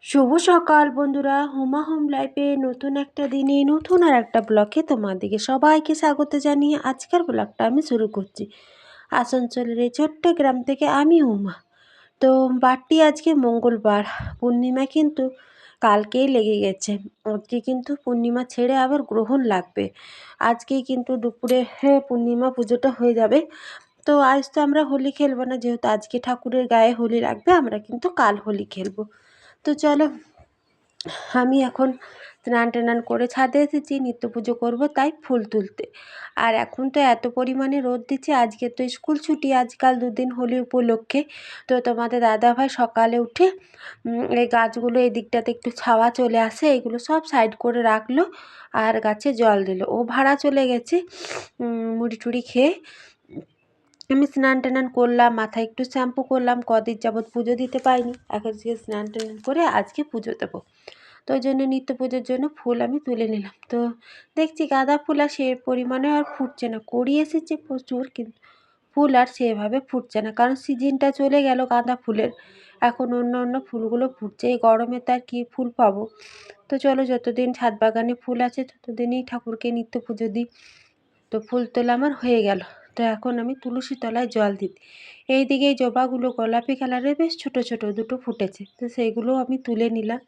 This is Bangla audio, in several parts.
শুভ সকাল বন্ধুরা, হুমা হোম লাইফে নতুন একটা দিনে নতুন আর একটা ব্লগে তোমাদেরকে সবাইকে স্বাগত জানিয়ে আজকের ব্লগটা আমি শুরু করছি। আসানসোলের এই ছোট্ট গ্রাম থেকে আমি হুমা। তো বারটি আজকে মঙ্গলবার, পূর্ণিমা কিন্তু কালকেই লেগে গেছে। আজকে কিন্তু পূর্ণিমা ছেড়ে আবার গ্রহণ লাগবে। আজকেই কিন্তু দুপুরে পূর্ণিমা পুজোটা হয়ে যাবে। তো আজ তো আমরা হোলি খেলবো না, যেহেতু আজকে ঠাকুরের গায়ে হোলি লাগবে, আমরা কিন্তু কাল হোলি খেলবো। তো চলো, আমি এখন স্নান করে ছাদে এসেছি নিত্য পুজো করব, তাই ফুল তুলতে। আর এখন তো এত পরিমাণে রোদ দিচ্ছে, আজকে তো স্কুল ছুটি, আজকাল দুদিন হোলি উপলক্ষে। তো তোমাদের দাদাভাই সকালে উঠে এই গাছগুলো এই দিকটাতে একটু ছাওয়া চলে আসে, এগুলো সব সাইড করে রাখলো আর গাছে জল দিল। ও ভাড়া চলে গেছে মুড়ি টুড়ি খেয়ে। আমি স্নান করলাম, মাথায় একটু শ্যাম্পু করলাম, কদিন যাবৎ পুজো দিতে পারিনি, এখন স্নান করে আজকে পুজো দেবো। তো ওই জন্য নিত্য পুজোর জন্য ফুল আমি তুলে নিলাম। তো দেখছি গাঁদা ফুল আর সে পরিমাণে আর ফুটছে না, কড়ি এসেছে প্রচুর, কিন্তু ফুল আর সেভাবে ফুটছে না, কারণ সিজনটা চলে গেল গাঁদা ফুলের। এখন অন্য অন্য ফুলগুলো ফুটছে, এই গরমে তার কী ফুল পাবো। তো চলো, যতদিন ছাদ বাগানে ফুল আছে ততদিনই ঠাকুরকে নিত্য পুজো দিই। তো ফুল তোলা আমার হয়ে গেল। তো এখন আমি তুলসী তলায় জল দিই। এইদিকে এই জবাগুলো গোলাপি কালারের বেশ ছোট ছোট দুটো ফুটেছে, তো সেইগুলো আমি তুলে নিলাম।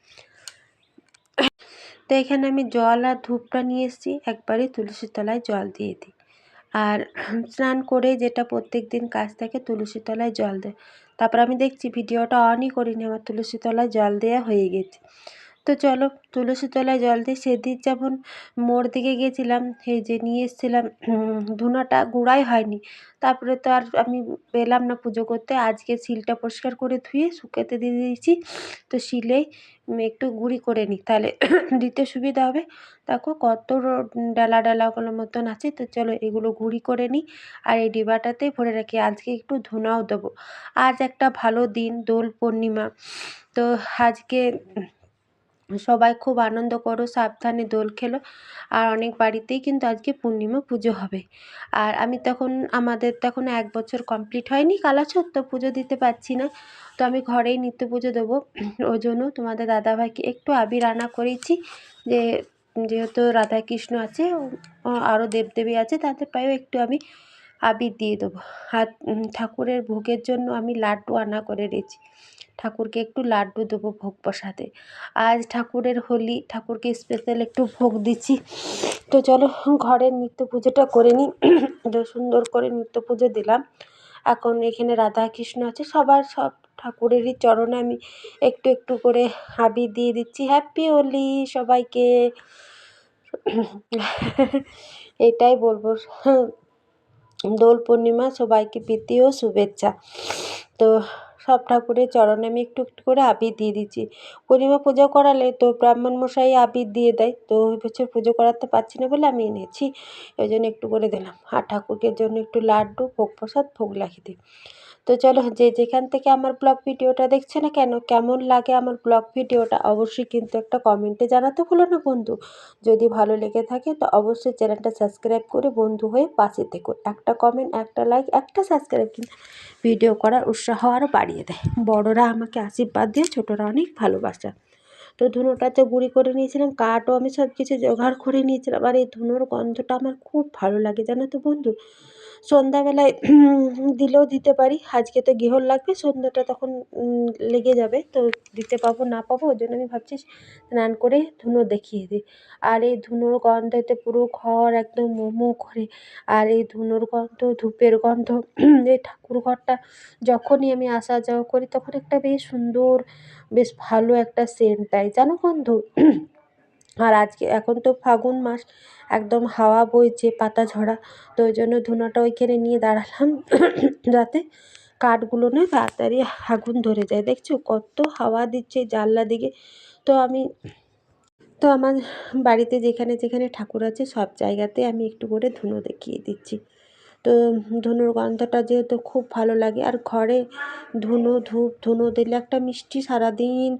তো এখানে আমি জল আর ধূপটা নিয়ে এসেছি, একবারই তুলসী তলায় জল দিয়ে দিই। আর স্নান করে যেটা প্রত্যেক দিন কাজ থাকে, তুলসী তলায় জল দেয়। তারপর আমি দেখছি ভিডিওটা অনই করিনি, আমার তুলসী তলায় জল দেওয়া হয়ে গেছে। তো চলো, তুলসী তলায় জল দিই। সেদিন যেমন মোড় দিকে গেছিলাম, এই যে নিয়ে এসেছিলাম ধুনাটা, গুঁড়াই হয়নি। তারপরে তো আর আমি পেলাম না পুজো করতে। আজকে শিলটা পরিষ্কার করে ধুয়ে শুকাতে দিয়ে দিয়েছি। তো শিলেই একটু গুঁড়ি করে নিই, তাহলে দিতে সুবিধা হবে। দেখো কত ডালা ডালাগুলোর মতন আছে। তো চলো, এগুলো গুঁড়ি করে নিই আর এই ডিবাটাতেই ভরে রাখি। আজকে একটু ধুনাও দেবো। আজ একটা ভালো দিন, দোল পূর্ণিমা। তো আজকে সবাই খুব আনন্দ করো, সাবধানে দোল খেলো। আর অনেক বাড়িতেই কিন্তু আজকে পূর্ণিমা পুজো হবে। আর আমি তখন, আমাদের তখন 1 বছর কমপ্লিট হয়নি কালাছর, তো পুজো দিতে পারছি না। তো আমি ঘরেই নিত্য পুজো দেবো। ওই জন্য তোমাদের দাদাভাইকে একটু আবির আনা করেছি, যে যেহেতু রাধাকৃষ্ণ আছে, আরও দেবদেবী আছে, তাদের পায়েও একটু আমি আবির দিয়ে দেবো। আর ঠাকুরের ভোগের জন্য আমি লাড্ডু আনা করে রেখেছি, ঠাকুরকে একটু লাড্ডু দেবো ভোগ প্রসাদে। আজ ঠাকুরের হোলি, ঠাকুরকে স্পেশাল একটু ভোগ দিচ্ছি। তো চলো, ঘরের নিত্য পুজোটা করে নিই। সুন্দর করে নিত্য পুজো দিলাম। এখন এখানে রাধা কৃষ্ণ আছে, সব ঠাকুরেরই চরণে আমি একটু একটু করে আবির দিয়ে দিচ্ছি। হ্যাপি হোলি সবাইকে, এটাই বলবো। দোল পূর্ণিমা সবাইকে প্রীতি ও শুভেচ্ছা। তো সব ঠাকুরের চরণে আমি একটু একটু করে আবির দিয়ে দিচ্ছি। পূর্ণিমা পুজো করালে তো ব্রাহ্মণ মশাই আবির দিয়ে দেয়, তো ওই বছর পুজো করাতে পারছি না বলে আমি এনেছি, ওই জন্য একটু করে দিলাম। আর ঠাকুরকে জন্য একটু লাড্ডু, ভোগ প্রসাদ ভোগ লাগিয়ে দিই। তো চলো, যে যেখান থেকে আমার ব্লগ ভিডিওটা দেখছে না কেন, কেমন লাগে আমার ব্লগ ভিডিওটা, অবশ্যই কিন্তু একটা কমেন্টে জানাতে ভুলো না বন্ধু। যদি ভালো লেগে থাকে তো অবশ্যই চ্যানেলটা সাবস্ক্রাইব করে বন্ধু হয়ে পাশে থেকো। একটা কমেন্ট, একটা লাইক, একটা সাবস্ক্রাইব কিন্তু ভিডিও করার উৎসাহ আরও বাড়িয়ে দেয়। বড়রা আমাকে আশীর্বাদ দিয়ে, ছোটরা অনেক ভালোবাসা। তো ধুনোটা তো গুঁড়ি করে নিয়েছিলাম, কাঠও আমি সব কিছু জোগাড় করে নিয়েছিলাম। আর এই ধুনোর গন্ধটা আমার খুব ভালো লাগে, জানো তো বন্ধু। সন্ধ্যাবেলায় দিলেও দিতে পারি, আজকে তো গৃহর লাগবে, সন্ধ্যাটা তখন লেগে যাবে, তো দিতে পাবো না পাবো, ওই জন্য আমি ভাবছি স্নান করে ধুনো দেখিয়ে দিই। আর এই ধুনোর গন্ধেতে পুরো ঘর একদম মোমো করে। আর এই ধুনোর গন্ধ, ধূপের গন্ধ, এই ঠাকুর ঘরটা যখনই আমি আসা যাওয়া করি, তখন একটা বেশ সুন্দর, বেশ ভালো একটা সেন্ট দেয়, জানো বন্ধু। আর আজকে এখন তো ফাগুন মাস, একদম হাওয়া বইছে পাতা ঝরা, তো ওই জন্য ধুনোটা ওইখানে নিয়ে দাঁড়ালাম, যাতে কাঠগুলো না তাড়াতাড়ি আগুন ধরে যায়। দেখছো কত হাওয়া দিচ্ছে জানলা দিকে। তো আমার বাড়িতে যেখানে যেখানে ঠাকুর আছে সব জায়গাতে আমি একটু করে ধুনো দেখিয়ে দিচ্ছি। তো ধুনোর গন্ধটা যেহেতু খুব ভালো লাগে, আর ঘরে ধুনো দিলে একটা মিষ্টি সারাদিন,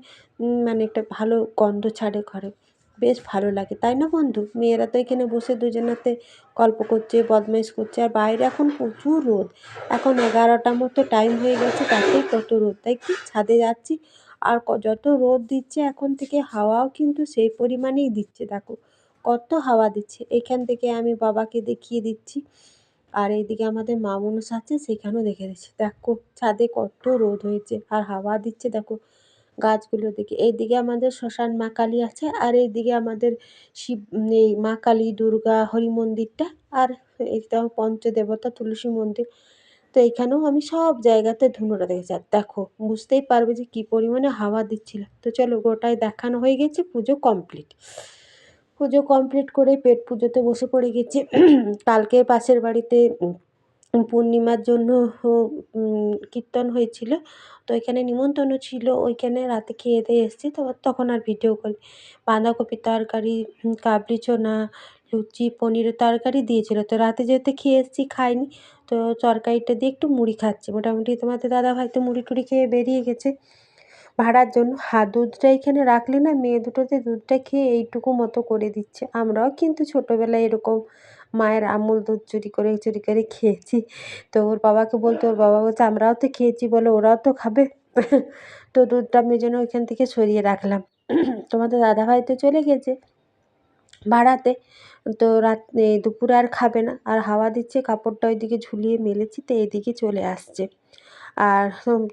মানে একটা ভালো গন্ধ ছাড়ে ঘরে, বেশ ভালো লাগে, তাই না বন্ধু। মেয়েরা তো এখানে বসে দুজনাতে গল্প করছে, বদমাইশ করছে। আর বাইরে এখন প্রচুর রোদ, এখন 11টার মতো টাইম হয়ে গেছে, তাতেই কত রোদ, তাই কি ছাদে যাচ্ছি। আর যত রোদ দিচ্ছে এখন থেকে হাওয়াও কিন্তু সেই পরিমাণেই দিচ্ছে। দেখো কত হাওয়া দিচ্ছে। এখান থেকে আমি বাবাকে দেখিয়ে দিচ্ছি। আর এইদিকে আমাদের মা মনসা আছে, সেখানেও দেখে দিচ্ছি। দেখো ছাদে কত রোদ হয়েছে আর হাওয়া দিচ্ছে। দেখো গাছগুলো দিকে, এইদিকে আমাদের শ্মশান মা কালী আছে, আর এইদিকে আমাদের শিব এই মা কালী, দুর্গা, হরি মন্দিরটা, আর এইটা পঞ্চদেবতা তুলসী মন্দির। তো এইখানেও আমি সব জায়গাতে ধুনোটা দেখেছি। আর দেখো বুঝতেই পারবে যে কী পরিমাণে হাওয়া দিচ্ছিল। তো চলো গোটাই দেখানো হয়ে গেছে, পুজো কমপ্লিট। পুজো কমপ্লিট করে পেট পুজোতে বসে পড়ে গেছি। কালকে পাশের বাড়িতে পূর্ণিমার জন্য কীর্তন হয়েছিল, তো এখানে নিমন্ত্রণ ছিল। ওইখানে রাতে খেয়ে দিয়ে এসেছি, তো তখন আর ভিডিও করি। বাঁধাকপির তরকারি, কাবলি ছোনা, লুচি, পনিরের তরকারি দিয়েছিল। তো রাতে যেহেতু খেয়ে এসেছি, খাইনি, তো তরকারিটা দিয়ে একটু মুড়ি খাচ্ছি। মোটামুটি তোমাদের দাদাভাই তো মুড়ি টুড়ি খেয়ে বেরিয়ে গেছে ভাড়ার জন্য। দুধটা এখানে রাখলে না, মেয়ে দুটোতে দুধটা খেয়ে এইটুকু মতো করে দিচ্ছে। আমরাও কিন্তু ছোটোবেলায় এরকম মায়ের আমুল দুধ চুরি করে চুরি করে খেয়েছি। তো ওর বাবাকে বলতো, ওর বাবা বলছে আমরাও তো খেয়েছি, বলে ওরাও তো খাবে। তো দুধটা আমি জন্য ওইখান থেকে সরিয়ে রাখলাম। তোমাদের দাদাভাই তো চলে গেছে ভাড়াতে, তো দুপুরে আর খাবে না। আর হাওয়া দিচ্ছে, কাপড়টা ওইদিকে ঝুলিয়ে মেলেছি, তো এদিকে চলে আসছে। আর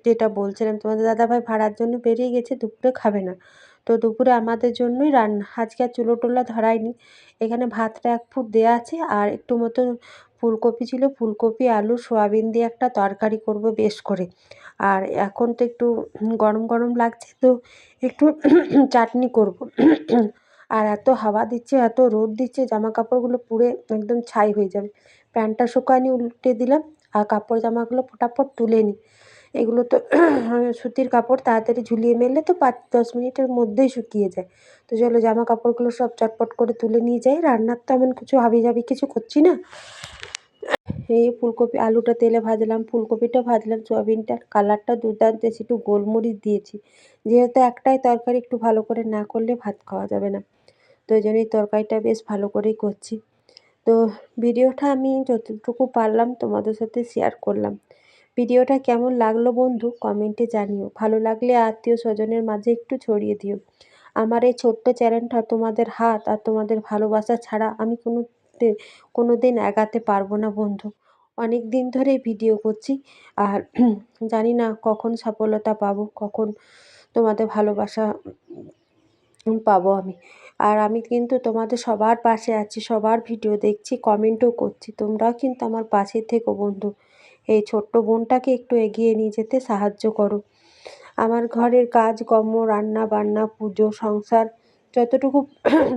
যেটা বলছিলাম, তোমাদের দাদাভাই ভাড়ার জন্য বেরিয়ে গেছে, দুপুরে খাবে না। তো দুপুরে আমাদের জন্যই রান্না। আজকে আর চুলো টুলো ধরায়নি। এখানে ভাতটা 1 ফুট দেওয়া আছে, আর একটু মতো ফুলকপি ছিল, ফুলকপি, আলু, সয়াবিন দিয়ে একটা তরকারি করব বেশ করে। আর এখন তো একটু গরম গরম লাগছে, তো একটু চাটনি করব। আর এত হাওয়া দিচ্ছে, এত রোদ দিচ্ছে, জামা কাপড়গুলো পুড়ে একদম ছাই হয়ে যাবে। প্যান্টটা শুকায়নি, উল্টে দিলাম। আর কাপড় জামাগুলো ফটাফট তুলে নিই। এগুলো তো সুতির কাপড়, তাড়াতাড়ি ঝুলিয়ে মেললে তো 5-10 মিনিটের মধ্যেই শুকিয়ে যায়। তো চলো জামা কাপড়গুলো সব চটপট করে তুলে নিয়ে যাই। রান্নার তো এমন কিছু হাবিজাবি কিছু করছি না। এই ফুলকপি, আলুটা তেলে ভাজলাম, ফুলকপিটা ভাজলাম, সয়াবিনটার কালারটা দুর্দান্ত এসেছে। একটু গোলমরিচ দিয়েছি, যেহেতু একটাই তরকারি, একটু ভালো করে না করলে ভাত খাওয়া যাবে না। তো এই জন্যই তরকারিটা বেশ ভালো করেই করছি। তো ভিডিওটা আমি যতটুকু পারলাম তোমাদের সাথে শেয়ার করলাম। ভিডিওটা কেমন লাগলো বন্ধু কমেন্টে জানিও। ভালো লাগলে আত্মীয় স্বজনের মাঝে একটু ছড়িয়ে দিও। আমার এই ছোট্ট চ্যানেলটা তোমাদের হাত আর তোমাদের ভালোবাসা ছাড়া আমি কোনো দিন এগাতে পারবো না বন্ধু। অনেক দিন ধরে ভিডিও করছি, আর জানি না কখন সফলতা পাবো, কখন তোমাদের ভালোবাসা পাবো আমি। আর আমি কিন্তু তোমাদের সবার পাশে আছি, সবার ভিডিও দেখছি, কমেন্টও করছি। তোমরাও কিন্তু আমার পাশে থেকো বন্ধু। এই ছোট্ট বোনটাকে একটু এগিয়ে নিয়ে যেতে সাহায্য করো। আমার ঘরের কাজকর্ম, রান্না বান্না, পুজো, সংসার, যতটুকু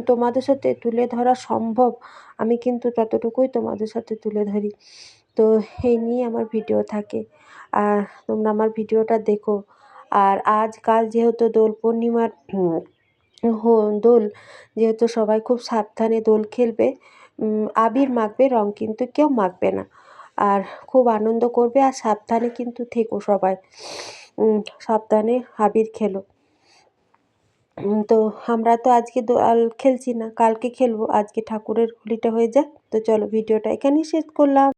তোমাদের সাথে তুলে ধরা সম্ভব, আমি কিন্তু ততটুকুই তোমাদের সাথে তুলে ধরি। তো এই নিয়ে আমার ভিডিও থাকে। আর তোমরা আমার ভিডিওটা দেখো। আর আজকাল যেহেতু দোল পূর্ণিমার দোল, যেহেতু সবাই খুব সাবধানে দোল খেলবে। আবির মাখবে, রং কিন্তু কেউ মাখবে না। আর খুব আনন্দ করবে, আর সাবধানে কিন্তু থেকো সবাই। সাবধানে আবির খেলো। তো আমরা তো আজকে দোল খেলছি না, কালকে খেলবো। আজকে ঠাকুরের হোলিটা হয়ে যাক। তো চলো ভিডিওটা এখানেই শেষ করলাম।